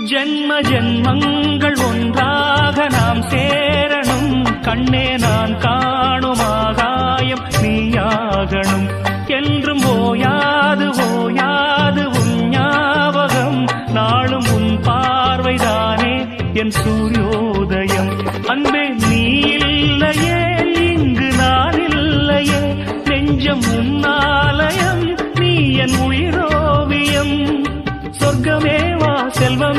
ஜென்ம ஜென்மங்கள் ஒன்றாக நாம் சேரணும். கண்ணே நான் காணும் ஆகாயம் நீயாகணும். என்றும் ஓயாது ஓயாது உன் ஞாபகம். நாளும் உன் பார்வைதானே என் சூரியோதயம். அன்பே நீ இல்லையே இங்கு நான் இல்லையே. நெஞ்சம் உன்னாலயம், நீ என் உயிரோவியம். சொர்க்கமே வா செல்வம்